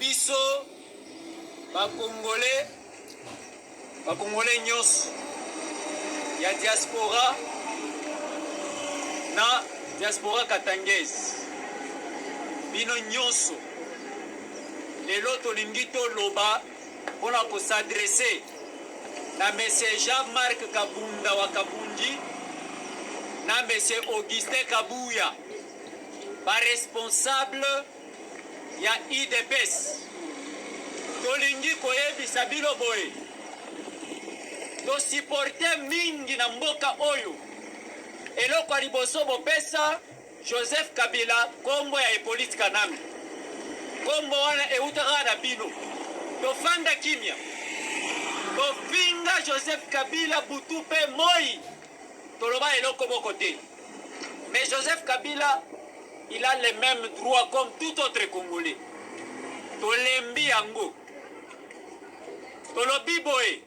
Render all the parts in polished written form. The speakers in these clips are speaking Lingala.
Biso bakongolais nyonso ya diaspora na diaspora katangese bino nyonso lelo tolingi toloba mpona kosadrese na monsieur Jean-Marc Kabunda wa Kabundi na monsieur Augustin Kabuya ba responsable ya IDPS tolingi koyebisa bino boye to supporter mingi na mboka oyo eloko liboso bopesa Joseph Kabila kombo ya Hippolyte Kanambe kombo wana eutaka na bino tofanda kimia tofinga Joseph Kabila butu pe moi toloba eloko moko te mais Joseph Kabila il a les mêmes droits comme tout autre Congolais. Tolembi yango. Tolobi boye.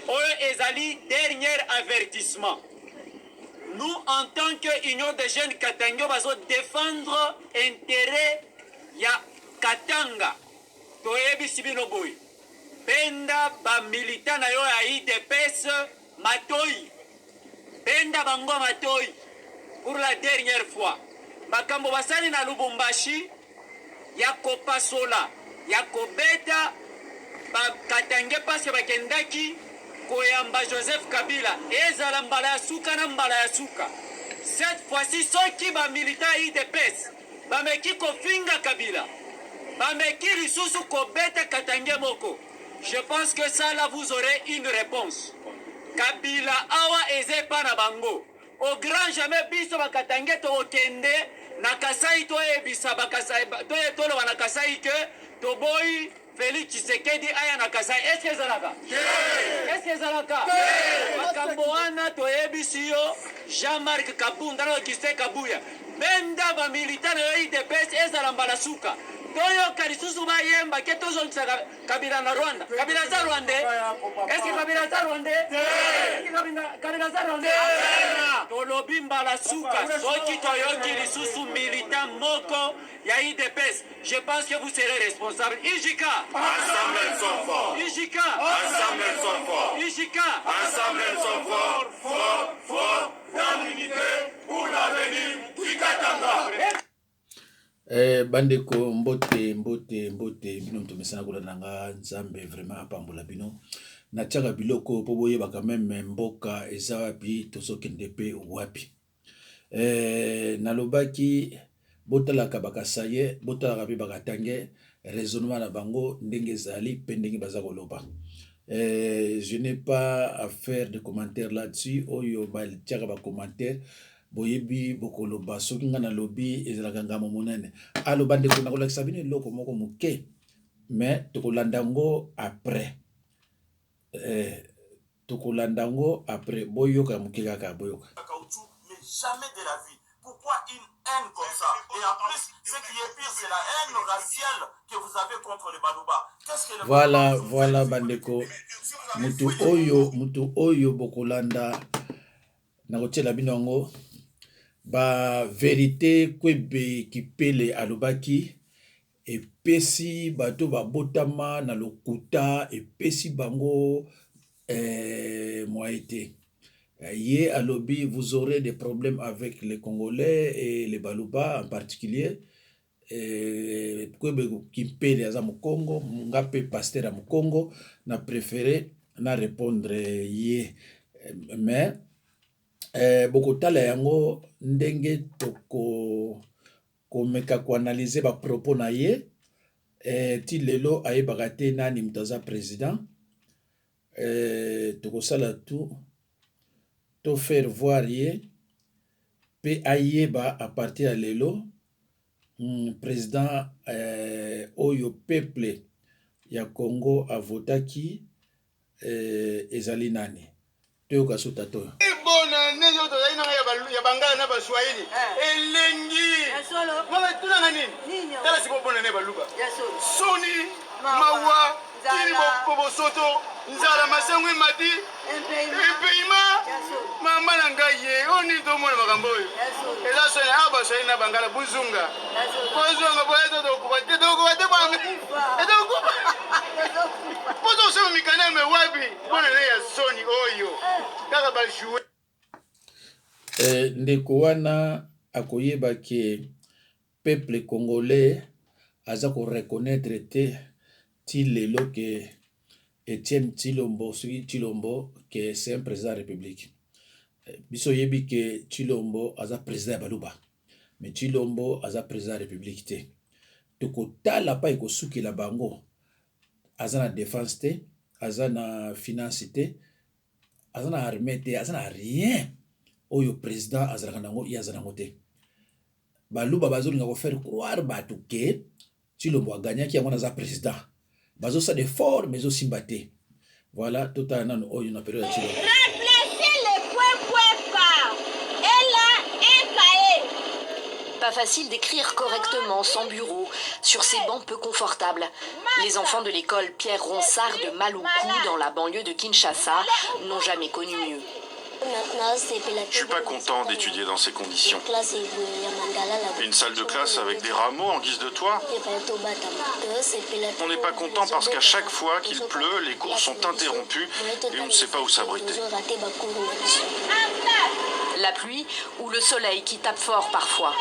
Oyo ezali dernier avertissement. Nous, en tant que Union des jeunes Katanga, bazo défendre intérêt ya Katanga. Toyebi sibino boye. Penda ba militant na yo ya IDPS matoi. Penda bango matoi. Pour la dernière fois. Makambo basani na Lubumbashi ya kopasola ya kobeta bakatange pasi bakendaki koyamba Joseph Kabila ezala mbala ya suka na mbala ya suka. Cette fois-ci soki ba milita IDPS bameki kofinga Kabila bameki lisusu kobeta katange moko. Je pense que ça là vous aurez une réponse. Kabila awa ezepa na bango. Au grand jamais biso bakatange to okende na Kasai to ebisa bakasai to etolo na Kasai que to boy Félix Tshisekedi aya na Kasai. Est-ce que zalaka? Est-ce que zalaka? Makamboana to ebisio Jean-Marc Kabunda na Augustin Kabuya benda ba militaire yo IDPS ezala mbala suka toyo kalisusu ba yemba ke tozo Kabila na Rwanda. Kabila za Rwanda. Est-ce que Kabila za Rwanda? Kabila za Rwanda. Tolobi mbala suka soki toyoki lisusu militant moko ya IDPS. Je pense que vous serez responsable. Ijika. Ensemble ils sont forts. Ijika. Ensemble ils sont forts. Ijika. Ensemble ils sont forts, forts, forts, dans l'unité pour l'avenir du Katanga. Bandeko mbote bino mtomesana kolanda nga Nzambe vraiment apambola bino na tiaka biloko po boyeba même mboka eza wapi tozokende pe wapi nalobaki botalaka bakasaye botalaka pe bakatange raisonnement na bango ndenge ezali pe ndenge baza koloba. Je n'ai pas à faire de commentaires là-dessus oyo batiaka ba commentaire boyebi bokoloba soki nga na lobi ezalaka ngamo monene aloba ndeko nakolakisa bino eloko moko moke mais tokolanda yango après boyoka moke kaka boyoka. Mais jamais de la vie. Pourquoi une haine comme ça? Et en plus, ce qui est pire, c'est la haine raciale que vous avez contre les Baluba. Qu'est-ce que le Voilà bandeko mutu oyo bokolanda nakotiela bino yango ba vérité kwebe kipele alobaki epesi bato babotama na lokuta epesi bango moité ye alobi vous aurez des problèmes avec les Congolais et les Baluba en particulier kwebe kipele aza Congo ngape pasteur à Congo na préféré na répondre ye mais bokotala yango ndenge toko komeka ko analyser ba propos na ye ti lelo ayebaka te nani mutaza président toko sala tout to faire voir ye pe ayeba à partir ya lelo président oyo peuple ya Congo avotaki ezali nani toyoka sota toyo bona nezo to ina ya bangala na baswahili elengi mama tuna nini tala sipo bona ne baluba soni mawa tiri bobo soto nzala masangu mati epeima mama na ngaye oni to mona makambo eza soni aba soni na bangala buzunga bozo boyeto to ko te ba ndeko wana akoyeba ke peuple congolais aza ko reconnaître te ti lelo ke Etienne Tshilombo soki Tshilombo ke c'est un président de la République. Biso yebi ke Tshilombo aza président ya Baluba. Mais Tshilombo aza président de la République te. Tokotala pa ekosukela bango aza na défense te, aza na finance te, aza na armée te, aza na rien. Oyo président azalaka nango ye aza nango te. Baluba bazolinga ko faire croire bato ke Tshilombo aganyaki yango aza président. Bazo sa de fort mais aussi mbaté. Voilà tout un an oyo na période Tshilombo. Remplacez le point par. Elle a un cahier. Pas facile d'écrire correctement sans bureau, sur ces bancs peu confortables. Les enfants de l'école Pierre Ronsard de Maluku, dans la banlieue de Kinshasa, n'ont jamais connu mieux. Je suis pas content d'étudier dans ces conditions. Une salle de classe avec des rameaux en guise de toit. On n'est pas content parce qu'à chaque fois qu'il pleut, les cours sont interrompus et on ne sait pas où s'abriter. La pluie ou le soleil qui tape fort parfois.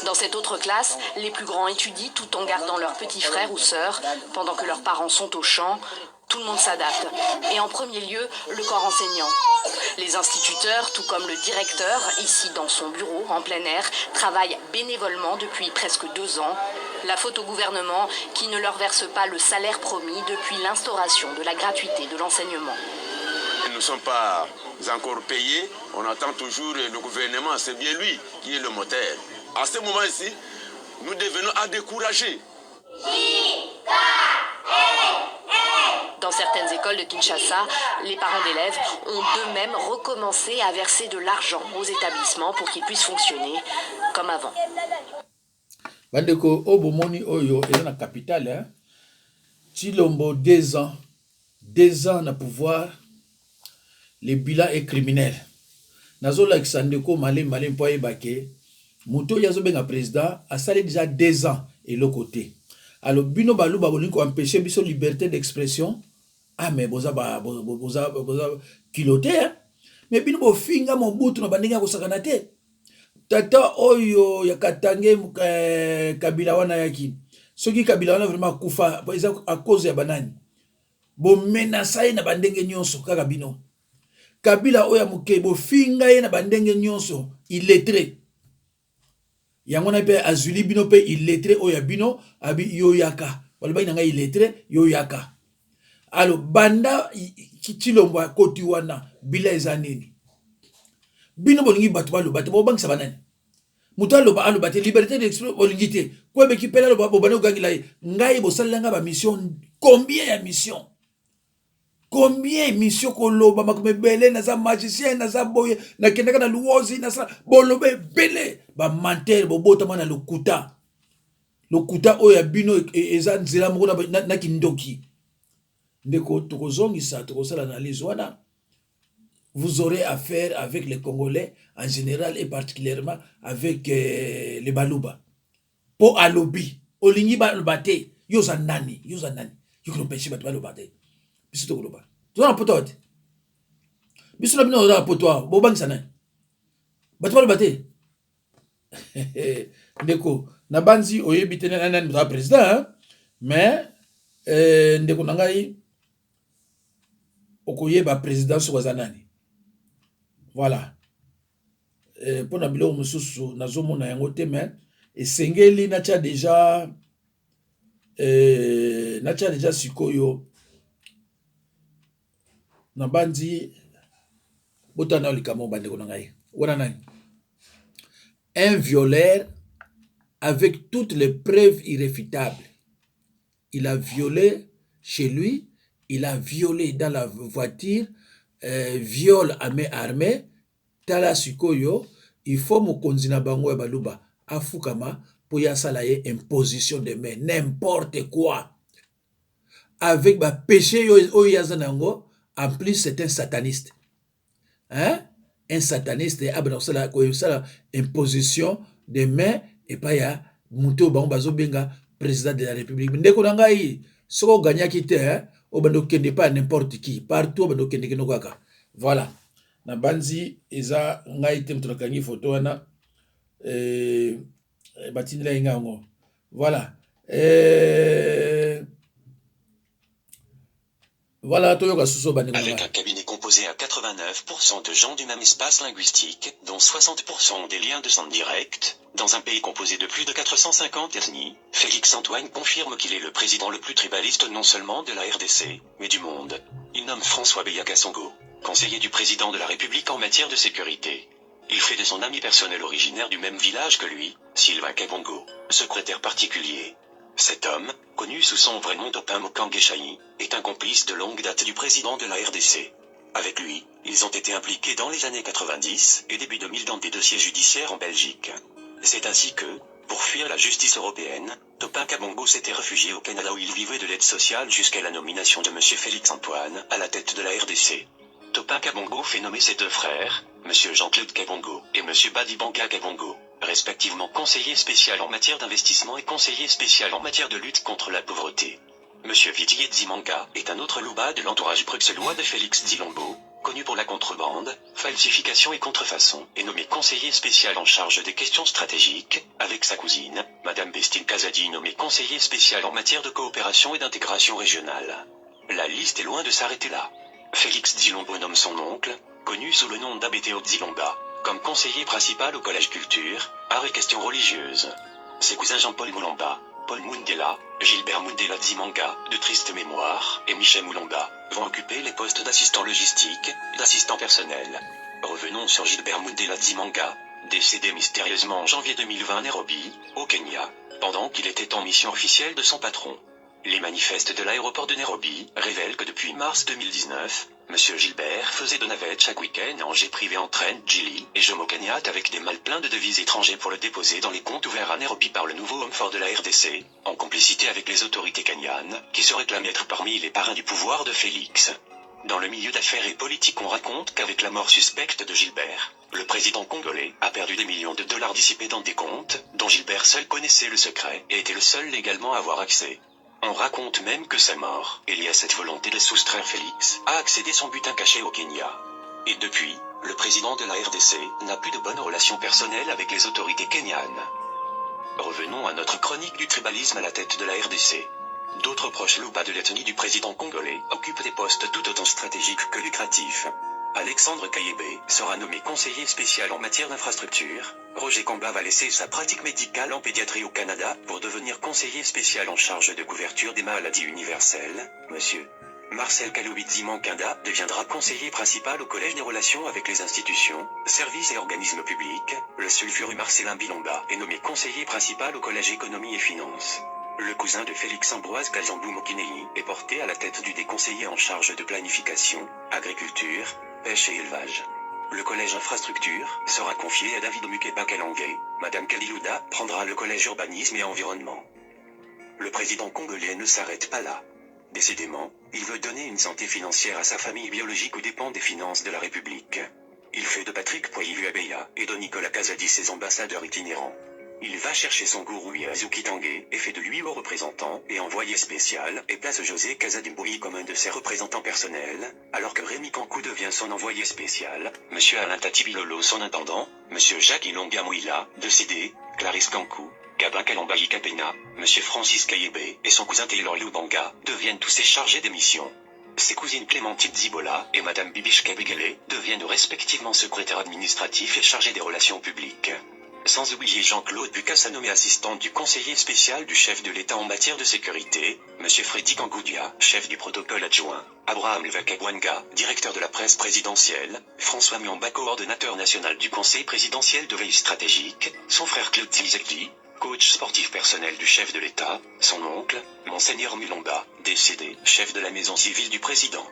Dans cette autre classe, les plus grands étudient tout en gardant leurs petits frères ou sœurs, pendant que leurs parents sont au champ. Tout le monde s'adapte. Et en premier lieu, le corps enseignant. Les instituteurs, tout comme le directeur, ici dans son bureau, en plein air, travaillent bénévolement depuis presque 2 ans. La faute au gouvernement qui ne leur verse pas le salaire promis depuis l'instauration de la gratuité de l'enseignement. Nous ne sommes pas encore payés, on attend toujours le gouvernement, c'est bien lui qui est le moteur. À ce moment-ci, nous devenons à décourager. Dans certaines écoles de Kinshasa, les parents d'élèves ont d'eux-mêmes recommencé à verser de l'argent aux établissements pour qu'ils puissent fonctionner comme avant. Bandeko obomoni oyo eza na capitale hein. Tshilombo 2 ans. 2 ans na pouvoir. Le bilan est criminel. Nazola Xandeko malé mpo ebake. Muto yazo benga président a salé déjà 2 ans et le côté. Alors bino baluba bolingo empêcher biso liberté d'expression. Ah mais boza kiloté hein. Mais bino bo finga Mobutu na bandinga ko sakana te. Tata oyo ya Katange Kabila wana yaki. Soki Kabila wana vraiment kufa à cause ya banani. Bo menaça na bandenge nyonso kaka bino. Kabila oya muke bo finga ye na bandenge nyonso illettré. Yango na pe azuli bino pe illettré oya bino abi yoyaka. Wala ba nanga illettré yoyaka. Alors banda Tshilombo akoti wana bila ezanini. Bino bolingi bato bo bangisa banani. Muto aloba te liberté d'expression bolingi te. Ko be kipela lo bo bana ogangila ye. Ngai bo salanga ba mission combien ya mission? Combien de missions koloba makome belé naza magicien naza boye na kendaka na luozi naza bolobe belé ba menteur bo botama na lokuta oya bino eza nzela moko na kindoki ndeko tokozongisa tokosala analyse wana. Vous aurez affaire avec les Congolais en général et particulièrement avec les Baluba po alobi olingi ba lobate yoza nani yoko peshi ba lobate. Biso to koloba. Tuna poto ate. Biso na bino na poto bo bangisa na. Bato balo bate. Ndeko na banzi oyebi tene nani mta président hein? Mais ndeko na ngai okoyeba président so nani. Voilà. Pona bilo mususu nazomona yango te mais esengeli na tia déjà sikoyo na bandi botana likamo bandeko na ngai wana nani un violeur avec toutes les preuves irréfutables. Il a violé chez lui, il a violé dans la voiture, viol à main armée. Tala sikoyo il faut mo konzina bango ya baluba afukama pour ya salaye imposition de main n'importe quoi avec ba péché yo yazanango. En plus, c'est un sataniste. Hein? Un sataniste, ça imposition de main et pas ya Mouto Bambazo Benga, président de la République. Ndeko nangai, soko gagna kite, hein? Obando kende pas n'importe qui. Partout, obando kende kenokaka. Voilà. na banzi eza ngai te mutu nakangi photo wana batindela ye ngai yango voilà voilà, avec un cabinet composé à 89% de gens du même espace linguistique, dont 60% ont des liens de sang direct, dans un pays composé de plus de 450 ethnies, Félix Antoine confirme qu'il est le président le plus tribaliste non seulement de la RDC, mais du monde. Il nomme François Beya Kassongo, conseiller du président de la République en matière de sécurité. Il fait de son ami personnel originaire du même village que lui, Sylvain Kabongo, secrétaire particulier. Cet homme, connu sous son vrai nom Topin Mokangeshaï, est un complice de longue date du président de la RDC. Avec lui, ils ont été impliqués dans les années 90 et début 2000 dans des dossiers judiciaires en Belgique. C'est ainsi que, pour fuir la justice européenne, Topin Kabongo s'était réfugié au Canada où il vivait de l'aide sociale jusqu'à la nomination de M. Félix Antoine à la tête de la RDC. Topin Kabongo fait nommer ses deux frères, M. Jean-Claude Kabongo et M. Badibanga Kabongo, respectivement conseiller spécial en matière d'investissement et conseiller spécial en matière de lutte contre la pauvreté. M. Vitier Dzimanga est un autre louba de l'entourage bruxellois de Félix Dzilombo, connu pour la contrebande, falsification et contrefaçon, et nommé conseiller spécial en charge des questions stratégiques, avec sa cousine, Madame Bestine Kazadi nommée conseiller spécial en matière de coopération et d'intégration régionale. La liste est loin de s'arrêter là. Félix Dzilombo nomme son oncle, connu sous le nom d'Abeteo Dzilomba, comme conseiller principal au Collège Culture, Arts et Questions Religieuses. Ses cousins Jean-Paul Moulamba, Paul Mundela, Gilbert Mundela Dzimanga, de triste mémoire, et Michel Moulamba, vont occuper les postes d'assistant logistique, d'assistant personnel. Revenons sur Gilbert Mundela Dzimanga, décédé mystérieusement en janvier 2020 à Nairobi, au Kenya, pendant qu'il était en mission officielle de son patron. Les manifestes de l'aéroport de Nairobi révèlent que depuis mars 2019, M. Gilbert faisait de navettes chaque week-end en jet privé en train Gili et Jomo Kenyatta avec des malles pleins de devises étrangers pour le déposer dans les comptes ouverts à Nairobi par le nouveau homme fort de la RDC, en complicité avec les autorités kenyanes, qui se réclament être parmi les parrains du pouvoir de Félix. Dans le milieu d'affaires et politique, on raconte qu'avec la mort suspecte de Gilbert, le président congolais a perdu des millions de dollars dissipés dans des comptes, dont Gilbert seul connaissait le secret et était le seul légalement à avoir accès. On raconte même que sa mort, et liée à cette volonté de soustraire Félix, a accédé son butin caché au Kenya. Et depuis, le président de la RDC n'a plus de bonnes relations personnelles avec les autorités kenyanes. Revenons à notre chronique du tribalisme à la tête de la RDC. D'autres proches loupas de l'ethnie du président congolais occupent des postes tout autant stratégiques que lucratifs. Alexandre Kayebé sera nommé conseiller spécial en matière d'infrastructure. Roger Kamba va laisser sa pratique médicale en pédiatrie au Canada pour devenir conseiller spécial en charge de couverture des maladies universelles. Monsieur Marcel Kalobidzi Mankanda deviendra conseiller principal au Collège des relations avec les institutions, services et organismes publics. Le sulfureux Marcelin Bilomba est nommé conseiller principal au Collège économie et finances. Le cousin de Félix Ambroise Kazambou Mokinei est porté à la tête du déconseiller en charge de planification, agriculture, pêche et élevage. Le collège infrastructure sera confié à David Mukeba Kalangé. Madame Kalilouda prendra le collège urbanisme et environnement. Le président congolais ne s'arrête pas là. Décidément, il veut donner une santé financière à sa famille biologique aux dépens des finances de la République. Il fait de Patrick Poyivu Abeya et de Nicolas Kazadi ses ambassadeurs itinérants. Il va chercher son gourou Yazuki Tanguay et fait de lui haut représentant et envoyé spécial et place José Kazadimbouyi comme un de ses représentants personnels, alors que Rémi Kankou devient son envoyé spécial, M. Alain Tatibilolo son intendant, M. Jacques Ilonga Mouila, décédé, Clarisse Kankou, Gabin Kalambayi Kapena, M. Francis Kayebé et son cousin Taylor Lubanga deviennent tous ses chargés de mission. Ses cousines Clémentine Zibola et Madame Bibiche Kabegele deviennent respectivement secrétaires administratifs et chargés des relations publiques. Sans oublier Jean-Claude Bucassa nommé assistant du conseiller spécial du chef de l'État en matière de sécurité, M. Freddy Kangoudia, chef du protocole adjoint, Abraham Levakabwanga, directeur de la presse présidentielle, François Miamba, coordonnateur national du conseil présidentiel de veille stratégique, son frère Claude Zizekli, coach sportif personnel du chef de l'État, son oncle, Monseigneur Mulomba, décédé, chef de la maison civile du président.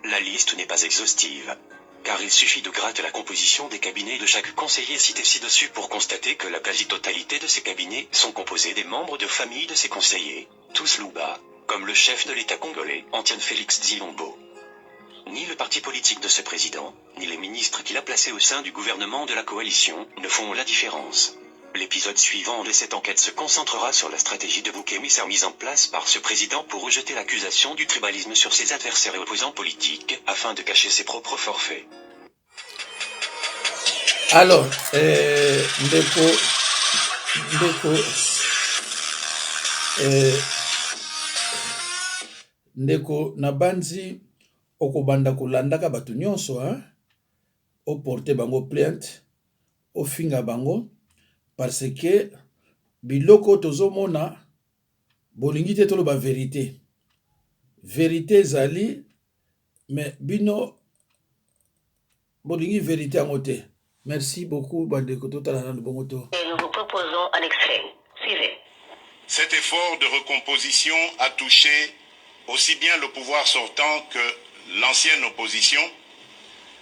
La liste n'est pas exhaustive, car il suffit de gratter la composition des cabinets de chaque conseiller cité ci-dessus pour constater que la quasi-totalité de ces cabinets sont composés des membres de famille de ces conseillers, tous louba, comme le chef de l'État congolais, Antoine Félix Dzilombo. Ni le parti politique de ce président, ni les ministres qu'il a placés au sein du gouvernement de la coalition ne font la différence. L'épisode suivant de cette enquête se concentrera sur la stratégie de bouc émissaire mise en place par ce président pour rejeter l'accusation du tribalisme sur ses adversaires et opposants politiques, afin de cacher ses propres forfaits. Alors, ndeko na banzi okobanda kolandaka bato nyonso oporte bango plainte ofinga bango parce que biloko tozomona bolingi te toloba vérité ezali mais bino bolingi vérité yango te. Merci beaucoup bandeko totala na bongo to. Et nous vous proposons un extrait. Suivez. Cet effort de recomposition a touché aussi bien le pouvoir sortant que l'ancienne opposition,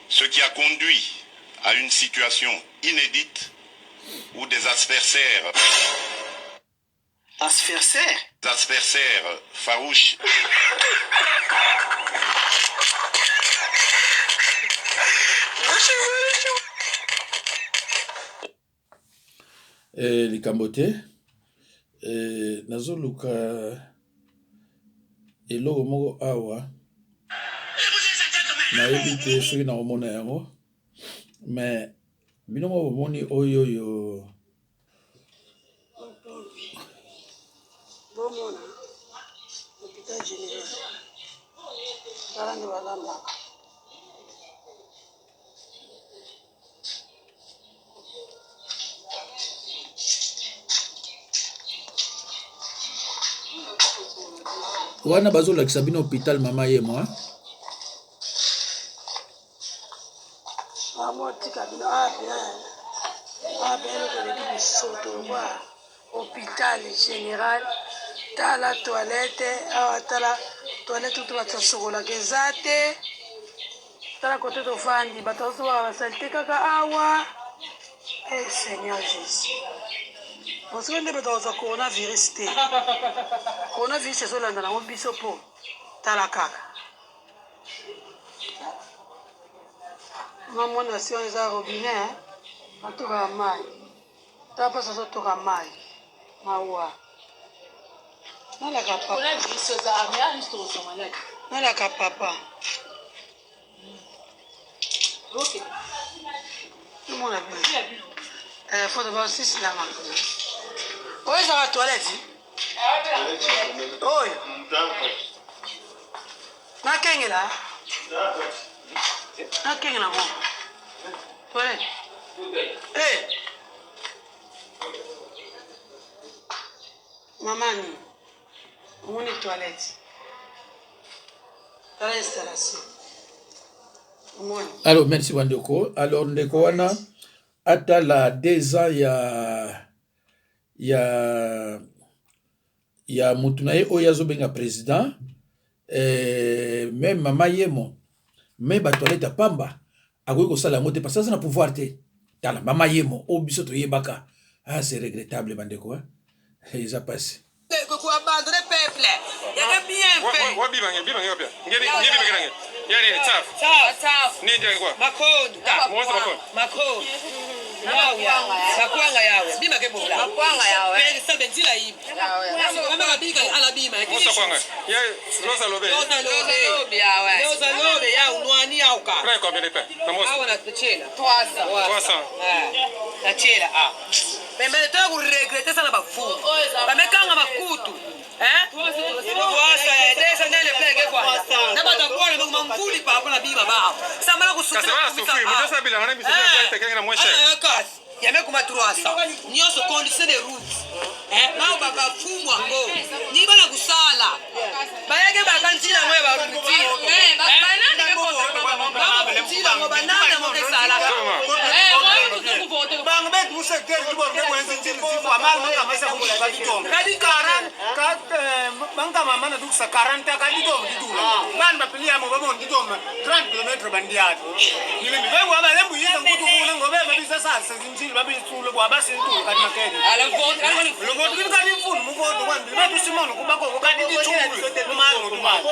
ce qui a conduit à une situation inédite où des adversaires farouches likambo te nazoluka eloko moko awa nayebi te soki nakomona yango mais bino moko bomoni oyo bomona hôpital général tala nde balambaka wana bazolakisa bino hôpital mama ye moi amotika bino abelokoleki bisoto kwa hôpital général tala toilette awa tala toilette to batasokolaka eza te tala kote tofandi bato bazosoboka basalite kaka awa seigneur jésus osika nde bato baza coronavirus te coronavirus ezolanda nango biso mpo tala kaka mamona si wana eza robinet batokaka mai tala mpasi azotoka mai mawa nalaka papa omona bino foto baosisilama oyo ezaka toilette oyo nakengela ngo toilette mamani omoni toilette tala installation omoni. Alors merci bandeko. Alors ndeko wana atala 2 ans ya mutu na ye oyo azobenga président même mama yemo me batoilette ya pamba akoki kosala yango te parce que aza na pouvoir te tala mama yemo oyo biso toyebaka c'est regrettable bandeko eza pasi abandonner le peuple. Il y a bien fait. Makwanga yawe bima ke bula makwanga yawe pele sa benzila yibi mama kabika ala bima musa kwanga ya loza lobe yawe loza lobe ya unwani yauka pra ko bele pe namosa awana tuchela twasa na chela pembele to ku regrete sana bafu bamekanga makutu twasa desa nele pleke kwa na bata kwa na mamvuli papa na bima bao samala kusukira kasema sufi mutasa bila ngana bisema tekenge na mweshe yame kuma turasa nyoso condition de route nao bakafumwa ngo ni bana kusala bayake bakanjila ngwe baruti banana ke bakanjila ngo banana ngo kesala bango betu musekeri tubone kwenza njini zifu amali manga masa kushika ditombe kadi karan manga mama na duksa 40 kadi ditombe didula ban bapilia mo babo ditombe 30 km bandiati nile mibengo abalembu yiza ngutu kule ngobe babisa sasa zinjini babisule kwa basi ntulu kadi makedi ala vote lo vote kidi kadi mfunu mu vote kwandi betu simono kubako kadi ditombe mumalo tumalo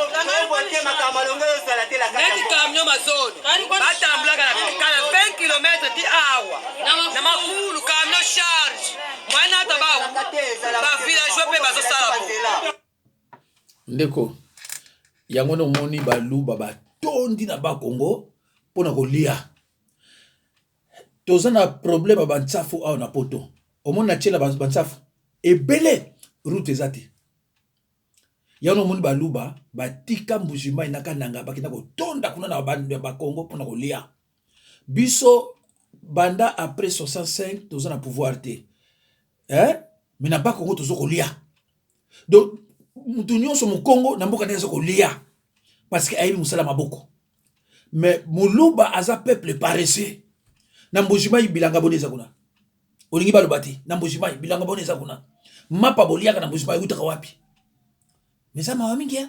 vote makama longezo sala tela kadi kamnyo mazoni batambula kana 20 km di awa na makulu kamnyo charge mwana tabawu ba village pe bazosala bo ndeko yango nomoni baluba batondi na bakongo mpona kolia tozana problème bantsafu awa na poto omona tiela bantsafu ebele route ezate yano moni baluba batika mbujimai nakananga bakina kotonda kuna na bakongo pona kolia biso banda après 65 tozana pouvoir te mais na bakongo tozo kolia donc mutu nyonso mukongo na mboka ndezo kolia parce que ayebi musala maboko mais muluba aza peuple paresseux na mbujimai bilanga boneza kuna olingi baloba te na mbujimai bilanga boneza kuna mapa boliaka na mbujimai utaka wapi mais ça m'a mingi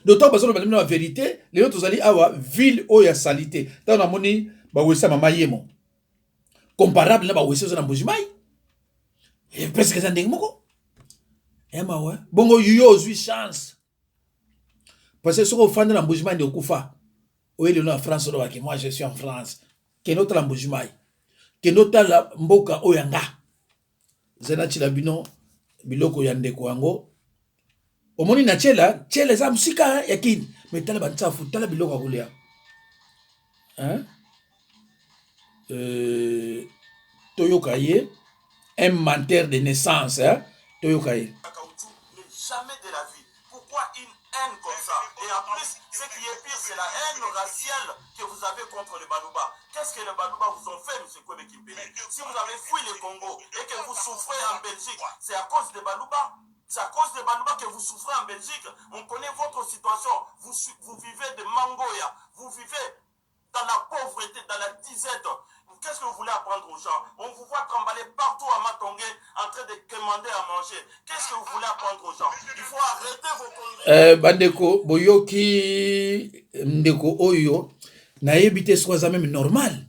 d'autant parce que la vérité les autres allez avoir ville ou ya salité dans la moni ba wesa mama yemo comparable na ba wesa na mbujimai et presque ça ndenge moko ema ouais bongo yo zui chance parce que ce qu'on fait dans la mbujimai de okufa oui le nom en France que moi je suis en France que notre la mbujimai que notre la mboka oyanga zena chilabino biloko ya ndeko yango omoni na chela za musika yakini mais tala bantsafu tala biloko akulia toyoka ye un menteur de naissance toyoka ye jamais de la vie. Pourquoi une haine comme ça? Et en plus, ce qui est pire, c'est la haine raciale que vous avez contre les Balouba. Qu'est-ce que les Balouba vous ont fait, M. Kwebe Kimpele? Si vous avez fui le Congo et que vous souffrez en Belgique, c'est à cause des Balouba. C'est à cause des Balouba que vous souffrez en Belgique. On connaît votre situation. Vous vivez de mangoya. Vous vivez dans la pauvreté, dans la disette. Qu'est-ce que vous voulez apprendre aux gens? On vous voit tramballer partout à Matongé en train de commander à manger. Qu'est-ce que vous voulez apprendre aux gens? Il faut arrêter vos conneries. Bandeko, boyoki ndeko oyo, na yebite soza même normal.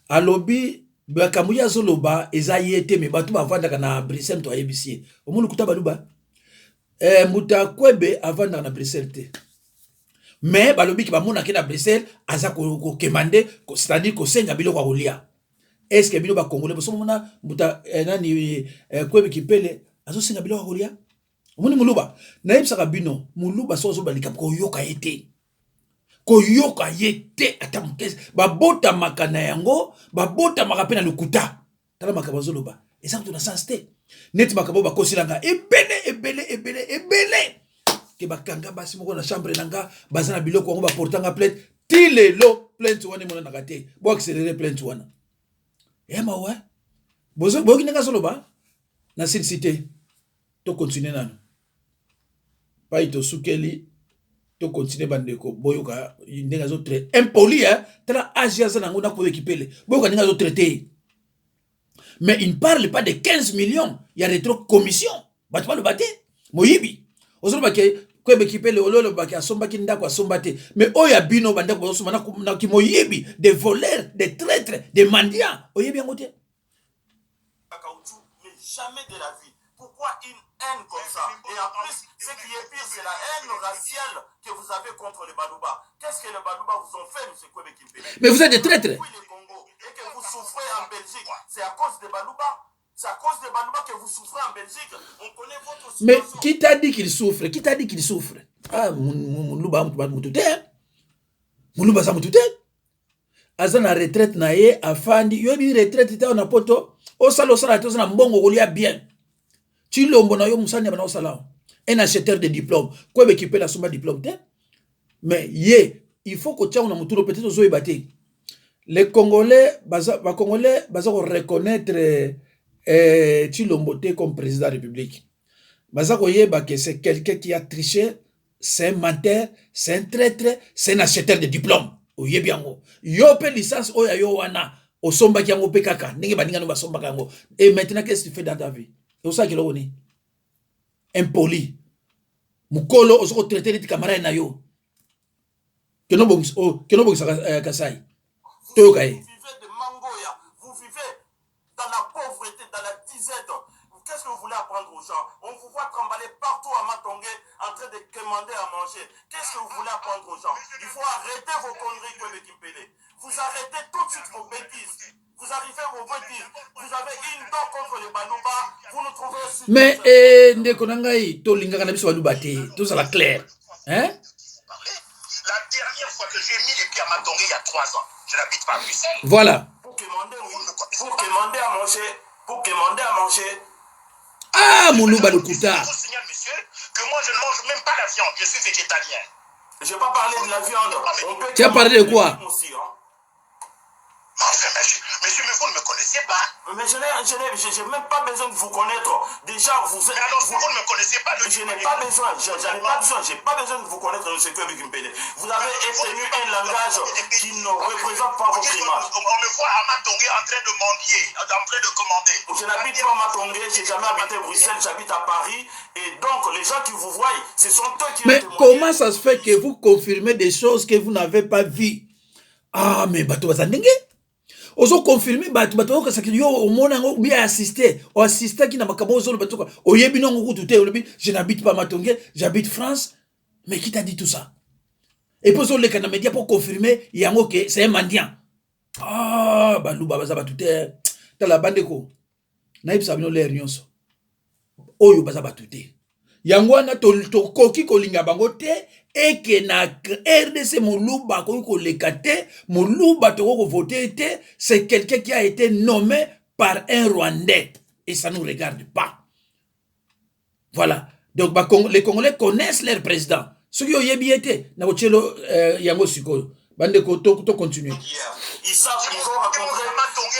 Alobi, bakamuya zoloba, eza yete, me batu bavandaka na Bruxelles to ayebisi. Omunu kuta baluba. Muta Kwebe avandaka na Bruxelles te. Mais balobi ki bamona ke na Bruxelles aza ko kemande c'est-à-dire ko senga biloko kolia est-ce que bino ba congolais boso mona muta nani Kwebe Kimpele azo senga biloko kolia omoni muluba na yebisaka bino muluba sozo balika ko yoka yete ata mukese babota makana yango babota makapena lukuta tala makaba zoloba eza kutu na sens te net makabo ba kosilanga ebele ke bakanga basi moko na chambre nanga bazana biloko ngo ba portanga plainte tilelo plainte wana mona nakate bo accélérer plainte wana ema wa bozo boki nanga soloba na cité to continuer nano pa ito sukeli to continuer bandeko boyoka ndenga zo très impoli tala asia za ngo na ko Kipele boyoka ndenga zo traiter mais il ne parle pas de 15 millions il y a rétro commission ba tu le baté moyibi ozoloba ke Kwebe Kipele ololo baki asomba ki ndako asomba te mais oya bino bandako bosoma na ki moyibi des voleurs des traîtres des mendiants oyebi ngote mais jamais de la vie. Pourquoi une haine comme ça? Et en plus, ce qui est pire, c'est la haine raciale que vous avez contre les Balouba. Qu'est-ce que les Balouba vous ont fait, M. Kwebe Kimpele? Mais vous êtes des traîtres. Oui, le Congo, et que vous souffrez en Belgique, c'est à cause des Balouba. C'est à cause des Balouba que vous souffrez en Belgique. On connaît votre situation. Mais qui t'a dit qu'il souffre? Qui t'a dit qu'il souffre? Ah, Moulouba Moutouté. Moulouba sa Moutouté. Azana retraite na ye afandi. Yobi retraite ita na poto. Osala na mbongo kolia bien. Chilombo na yo musanya bana osala. Un acheteur de diplôme. Kwebe Kipele asomba diplôme te. Mais il faut que tu aies un moutouro peut-être aux oebaté. Les Congolais, Congolais, reconnaître Chilombote comme président de la République. Que c'est quelqu'un qui a triché, c'est un menteur, c'est un traître, c'est un acheteur de diplôme. Yo pe licence oya yo wana osomba ki yango pe kaka ndenge baninga no basomba kango. Et maintenant qu'est-ce que tu fais dans ta vie? C'est ça qui lo ni. Impoli. Mukolo osoko traiter les camarades na yo. Que no bon kasai. Toyokai. Vous vivez dans la pauvreté, dans la disette. Qu'est-ce que vous voulez apprendre aux gens? On vous voit tramballer partout à Matongé en train de commander à manger. Qu'est-ce que vous voulez apprendre aux gens? Il faut arrêter vos conneries, Kwebe Kimpele. Vous arrêtez tout de suite vos bêtises. Vous arrivez vos bêtises. Vous avez une dent contre les Balouba. Vous nous trouvez aussi. Mais, Ndekonangai, Tolinga Kanabiso Balouba, tout ça la clair. Hein? La dernière fois que j'ai mis les pieds à Matongé il y a 3 ans, je n'habite pas à Bruxelles. Voilà. Vous demandez où pour commander à manger. Ah, mon loup Balukuta. Je vous signale, monsieur, que moi je ne mange même pas la viande, je suis végétalien. Je n'ai pas parlé de la viande. Tu as parlé de quoi? Enfin, monsieur, mais vous ne me connaissez pas. Mais je n'ai même pas besoin de vous connaître. Déjà, vous êtes... Mais alors, vous ne me connaissez pas. Je n'ai pas besoin. J'en ai pas besoin. J'ai pas besoin de vous connaître, M. Kwebekimpede. Vous avez tenu un langage qui ne représente pas votre image. On me voit à Matongé en train de mendier, en train de commander. Je n'habite pas à Matongé, j'ai jamais habité à Bruxelles, j'habite à Paris. Et donc, les gens qui vous voient, ce sont eux qui... Mais comment ça se fait que vous confirmez des choses que vous n'avez pas vues? Ah, mais bato bazandenge. Ozo confirmer bato que ça yo au monde ou bien assister qui n'a pas ozo bato ko oyebi non ko tuté je n'habite pas Matongé, j'habite France. Mais qui t'a dit tout ça? Et puis les canaux médias pour confirmer yango que c'est un mendiant. Ah, balu baza batuté ta la bande ko naïb sabino l'air nyonso oyo baza batuté yango wana to koki kolinga bango te eke na RDC Moluba ko lekate Moluba to ko voter te, c'est quelqu'un qui a été nommé par un Rwandais et ça nous regarde pas. Voilà. Donc les Congolais connaissent leur président. Ce qui est bien été na ochelo yango siko bande ko to continuer. Ils savent, ils ont rencontré,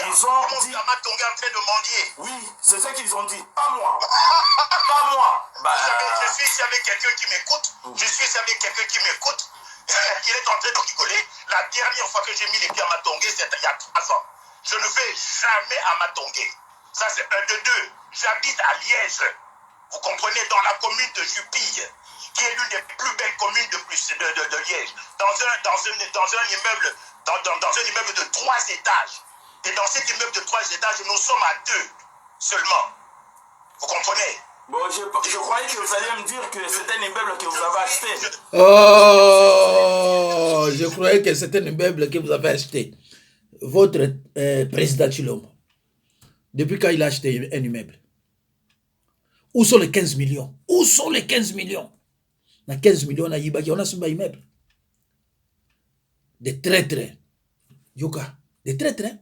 ils ont dit... Matongé en train de mendier. Oui, c'est ce qu'ils ont dit. Pas moi. Pas moi. Je suis ici avec quelqu'un qui m'écoute. Je suis ici avec quelqu'un qui m'écoute. Il est en train de rigoler. La dernière fois que j'ai mis les pieds à Matongé, c'était il y a 3 ans. Je ne vais jamais à Matongé. Ça, c'est un de deux. J'habite à Liège. Vous comprenez, dans la commune de Jupille, qui est l'une des plus belles communes de Liège. Dans un immeuble... Dans un immeuble de 3 étages. Et dans cet immeuble de 3 étages, nous sommes à 2 seulement. Vous comprenez? Bon, je croyais que vous alliez me dire que c'était un immeuble que vous avez acheté. Oh, je croyais que c'était un immeuble que vous avez acheté. Votre président Chilombo, depuis quand il a acheté un immeuble? Où sont les 15 millions? Où sont les 15 millions? On a 15 millions, on a un immeuble. Des traîtres. Yoka, des traîtres.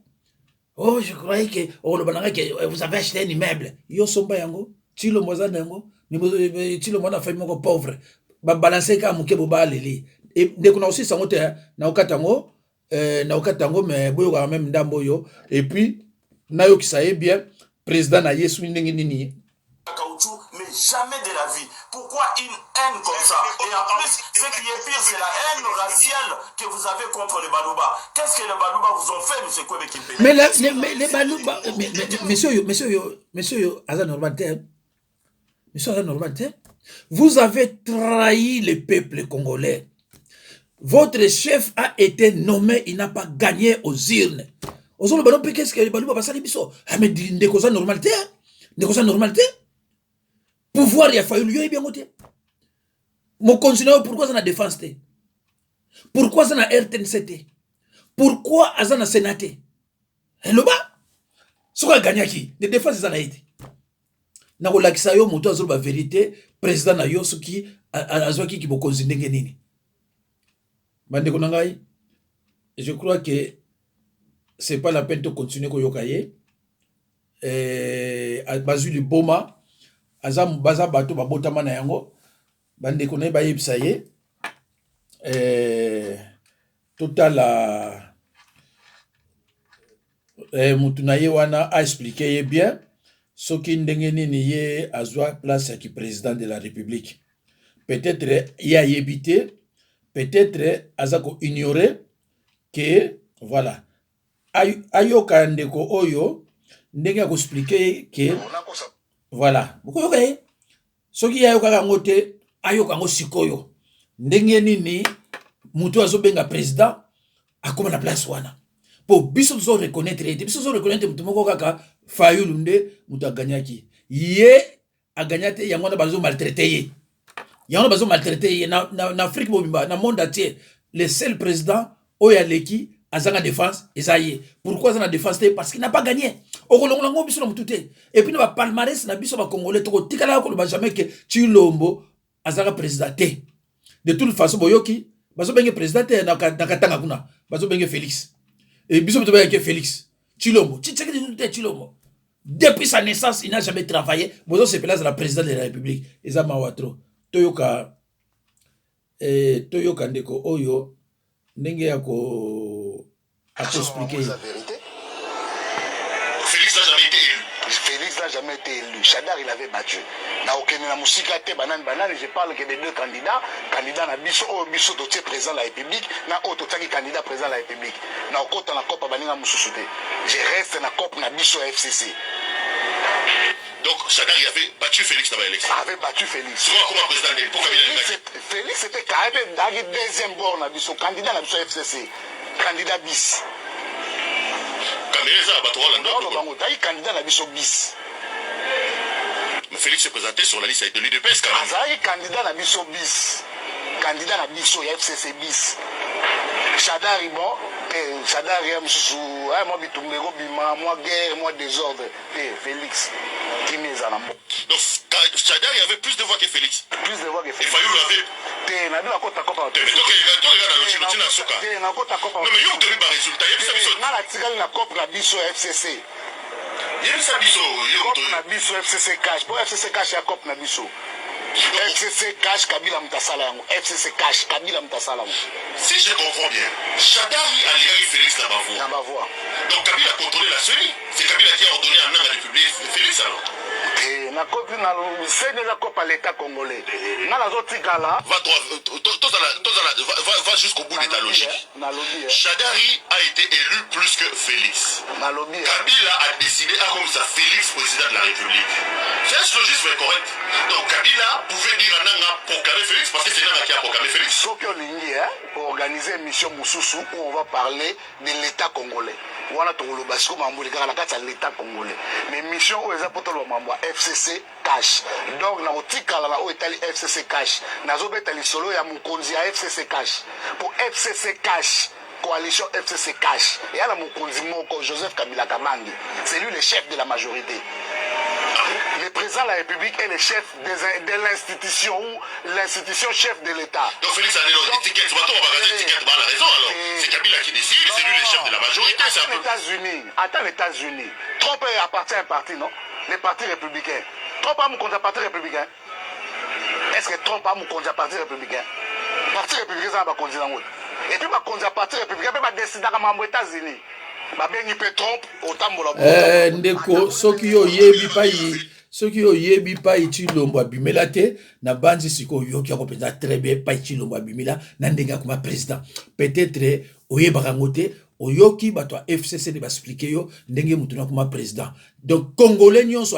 Oh, je croyais que vous avez acheté un immeuble. Yo somba yango, Chilo moza yango, mais Chilo mona fait mon pauvre. Ba balancer ka muke boba leli. Et dès qu'on a aussi sangote na okatango, mais boyo quand même ndambo yo. Et puis na yo ki ça est bien, président na yesu ndenge nini. Mais jamais de la vie. Pourquoi une haine comme ça? Et en plus, ce qui est pire, c'est la haine raciale que vous avez contre les Balouba. Qu'est-ce que les Balouba vous ont fait, M. Kwebekimpede? Mais les Balouba, monsieur, vous avez trahi le peuple congolais. Votre chef a été nommé, il n'a pas gagné aux urnes. Qu'est-ce que les Balouba va s'allier? Mais des causes normalité? Des causes normalité? Pouvoir, il a fallu lui bien côté. Mon continuer, pourquoi ça n'a défense? Pourquoi ça n'a RTNCT? Pourquoi ça n'a sénaté? Et le bas, ce qu'on a gagné qui? Les défenses, ça n'a été. N'a pas l'accès à yo, mon toit, la vérité, président n'a yo, ce qui a qui vous considère nini. Bande konangai, je crois que c'est pas la peine de continuer ko yokaye. À basu du Boma. Azam baza bato babotama na yango bande konay ba yebisa ye total mutu na ye wana a expliqué ye bien soki ndenge nini ye azwa place ya ki président de la République. Peut-être ye a yebité, peut-être azako ignorer que voilà ayoka ndeko oyo ndenge ko expliquer que voilà. Beaucoup yokaye. Ce qui a yoka ngote ayoka ngo sikoyo. Ndenge nini mutu azobenga président akoma na place wana. Po biso zo reconnaître mutu moko kaka Fayulunde mutu aganyaki. Ye aganyate yango na bazo maltraiter ye. Yango bazo maltraiter ye na Afrique mobimba na monde entier. Le seul président oyaleki azanga défense esaye. Pourquoi ça na défense? Parce qu'il n'a pas gagné. Et puis, le palmarès, na biso ba Congolais, toko tikala ko ba jamais que Chilombo azanga président. De toute façon, boyoki, bazo benge président na katanga kuna, bazo benge Félix. Et biso to benge Félix. Chilombo. Tshisekedi nous était Chilombo. Depuis sa naissance, il n'a jamais travaillé. Bozo se place la présidente de la République. Eza mawatro. Toyoka ndeko oyo ndenge yako expliquer. Félix n'a jamais été élu. Félix n'a jamais été élu. Chadar, il avait battu. Na aucun na musika te banane, je parle que des deux candidats. Candidat na biso dotier président de la République, na auto taki candidat président de la République. Na okota na copa baninga mususuté. Je reste na cop na biso FCC. Donc Chadar il avait battu Félix dans l'élection. Avait battu Félix. Souvent comment président de l'époque Félix était carré dans le deuxième bord na biso candidat na biso FCC. Candidat bis. Caméra Batola non, candidat na biso bis. Mais Félix se présentait sur la liste de l'UDPS quand même. Azali candidat na biso bis. Candidat na biso FCC bis. Chadar bon, Chadar moi bitumbero bima, moi guerre, moi désordre. Félix qui met à la mort. Donc Chadar il avait plus de voix que Félix. Plus de voix que Félix. Et Fayou l'avait. Na bila kota kopa. Mais toi regarde le chinois na soka. Na kota kopa. Non mais yo te ba résultat, il y a biso. Na la tigale na cop na biso FCC. Il y a ça biso, yo to na biso FCC cash. Pour FCC cash ya cop na biso. FCC cash Kabila Mutasala yango. FCC cash Kabila Mutasala yango. Si je comprends bien, Chadari a lié Félix Nabavois. Nabavois. Donc Kabila a contrôlé la CENI. C'est Kabila qui a ordonné à Nanga de publier Félix alors. Na copie na c'est déjà cop à l'état congolais. Na la zotikala. Va jusqu'au bout de ta logique. Chadari a été élu plus que Félix. Kabila a décidé à comme ça Félix président de la République. C'est un logique mais correct. Donc Kabila pouvait dire à Nanga proclamer Félix parce que c'est Nanga qui a proclamé Félix. Sauf que Lingi pour organiser une mission Moussoussou où on va parler de l'état congolais. Voilà tout le basco mambouli car la carte c'est l'état congolais. Mais mission où les apôtres le mambo FCC cash. Donc na otika la où est FCC cash. Na zobeta li solo ya mukonzi ya FCC cash. Pour FCC cash. Coalition FCC cash. Et à la mukonzi moko Joseph Kabila Kamangi. C'est lui le chef de la majorité. Le président de la République est le chef de l'institution ou l'institution chef de l'État. Donc Félix a l'étiquette, on va regarder l'étiquette, la raison alors. C'est Kabila qui décide, c'est lui le chef de la majorité. Attends les États-Unis, attends les États-Unis. Trump appartient à un parti, non? Les partis républicains. Trump a mon compte à parti républicain. Est-ce que Trump a mon compte à parti républicain? Parti républicain, ça va conduire en haut. Et puis, ma compte à parti républicain, peut décider aux États-Unis. Ndeko soki yo yebi pai Chilombo abimela te na banzi siko yoki akopeza très bien pai Chilombo abimela na ndenga kuma président peut-être oyebaka ngote oyoki bato FCC de ba expliquer yo ndenge mutuna kuma président donc congolais nyonso